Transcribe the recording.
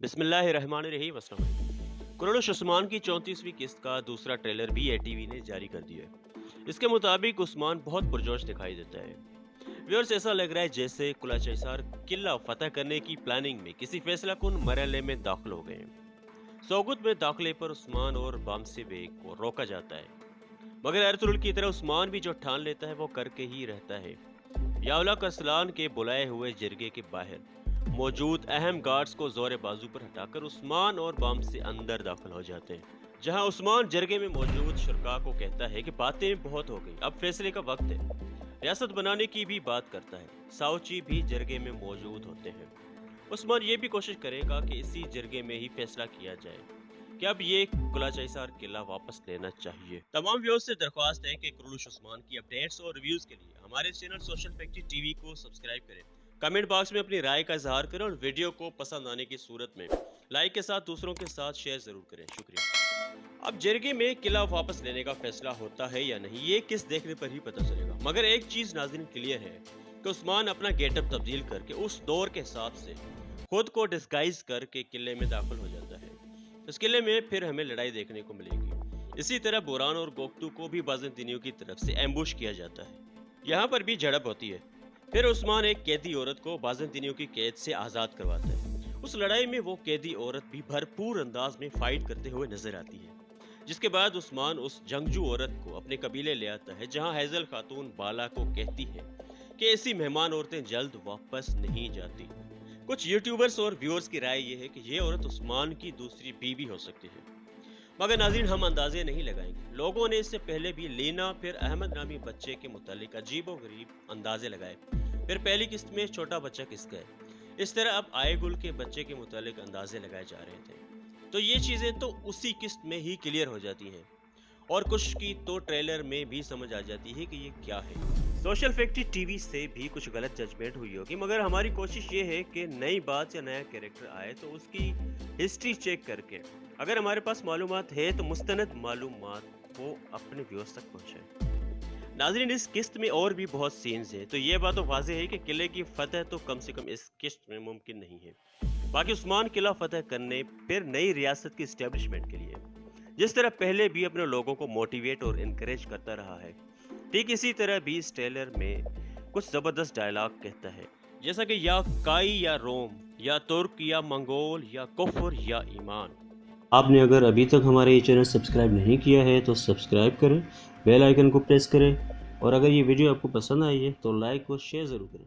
बिस्मिल्लाहिर्रहमानिर्रहीम। अस्सलाम वालेकुम। कुरुलुस ओस्मान की 34वीं किस्त का दूसरा ट्रेलर भी एटीवी ने जारी कर दिया है। इसके मुताबिक उस्मान बहुत पुरजोश दिखाई देता है। व्यूअर्स, ऐसा लग रहा है जैसे कुलाचैसार किला फतह करने की प्लानिंग में किसी फैसला कुन मरहले में दाखिल हो गए हैं। सौगुत में दाखिले पर उस्मान और बामसे बेग को रोका जाता है, मगर एरतुगरुल की तरह उस्मान भी जो ठान लेता है वो करके ही रहता है। यावला करसलान के बुलाए हुए जिरगे के बाहर मौजूद अहम गार्ड्स को जोर बाजू पर हटाकर उस्मान और बामसे अंदर दाखिल हो जाते हैं, जहां उस्मान जरगे में मौजूद शुरका को कहता है कि बातें बहुत हो गई, अब फैसले का वक्त है। रियासत बनाने की भी बात करता है। साउची भी जरगे में मौजूद होते हैं। उस्मान ये भी कोशिश करेगा कि इसी जरगे में ही फैसला किया जाए कि अब ये कुलाचैसार किला वापस लेना चाहिए। तमाम व्यूअर्स से दरख्वास्त है कि कुरुलुस ओस्मान की अपडेट्स और रिव्यूज के लिए हमारे चैनल सोशल फैक्ट्री टीवी को सब्सक्राइब करें। कमेंट बॉक्स में अपनी राय का इजहार करें और वीडियो को पसंद आने की सूरत में लाइक के साथ दूसरों के साथ शेयर जरूर करें। शुक्रिया। अब जरगे में किला वापस लेने का फैसला होता है या नहीं, ये किस देखने पर ही पता चलेगा। मगर एक चीज नाज़रीन क्लियर है कि उस्मान अपना गेटअप तब्दील करके उस दौर के हिसाब से खुद को डिस्गाइज करके किले में दाखिल हो जाता है। इस किले में फिर हमें लड़ाई देखने को मिलेगी। इसी तरह बोरान और गोक्तू को भी बाज़ंतीनियों की तरफ से एम्बुश किया जाता है। यहाँ पर भी झड़प होती है। फिर उस्मान एक कैदी औरत को बाज़ंतीनियों की कैद से आज़ाद करवाता है। उस लड़ाई में वो कैदी औरत भी भरपूर अंदाज में फाइट करते हुए नजर आती है, जिसके बाद उस्मान उस जंगजू औरत को अपने कबीले ले आता है, जहां हैजल खातून बाला को कहती है कि ऐसी मेहमान औरतें जल्द वापस नहीं जाती। कुछ यूट्यूबर्स और व्यूअर्स की राय ये है कि ये औरत उस्मान की दूसरी बीवी हो सकती है, मगर नाज़रीन हम अंदाजे नहीं लगाएंगे। लोगों ने इससे पहले भी लीना फिर अहमद नामी बच्चे के मुतालिक अजीबो गरीब अंदाजे लगाए। फिर पहली किस्त में छोटा बच्चा किसका है, इस तरह अब आए गुल के बच्चे के मुतालिक अंदाजे लगाए जा रहे थे। तो ये चीजें तो उसी किस्त में ही क्लियर हो जाती हैं, और कुछ की तो ट्रेलर में भी समझ आ जाती है कि ये क्या है। सोशल फैक्ट्री टीवी से भी कुछ गलत जजमेंट हुई होगी, मगर हमारी कोशिश ये है कि नई बात या नया कैरेक्टर आए तो उसकी हिस्ट्री चेक करके अगर हमारे पास मालूमात है तो मुस्तनद मालूमात को अपने व्यूअर्स तक पहुंचाएं। नाज़रीन, इस किस्त में और भी बहुत सीन्स हैं, तो ये बात तो वाज़ेह है कि किले की फतह तो कम से कम इस किस्त में मुमकिन नहीं है। बाकी उस्मान किला फतह करने फिर नई रियासत की इस्टेब्लिशमेंट के लिए जिस तरह पहले भी अपने लोगों को मोटिवेट और इनकरेज करता रहा है, ठीक इसी तरह भी इस ट्रेलर में कुछ ज़बरदस्त डायलॉग कहता है, जैसा कि या काई या रोम या तुर्क या मंगोल या कुफर या ईमान। आपने अगर अभी तक हमारे ये चैनल सब्सक्राइब नहीं किया है तो सब्सक्राइब करें, बेल आइकन को प्रेस करें, और अगर ये वीडियो आपको पसंद आई है तो लाइक और शेयर ज़रूर करें।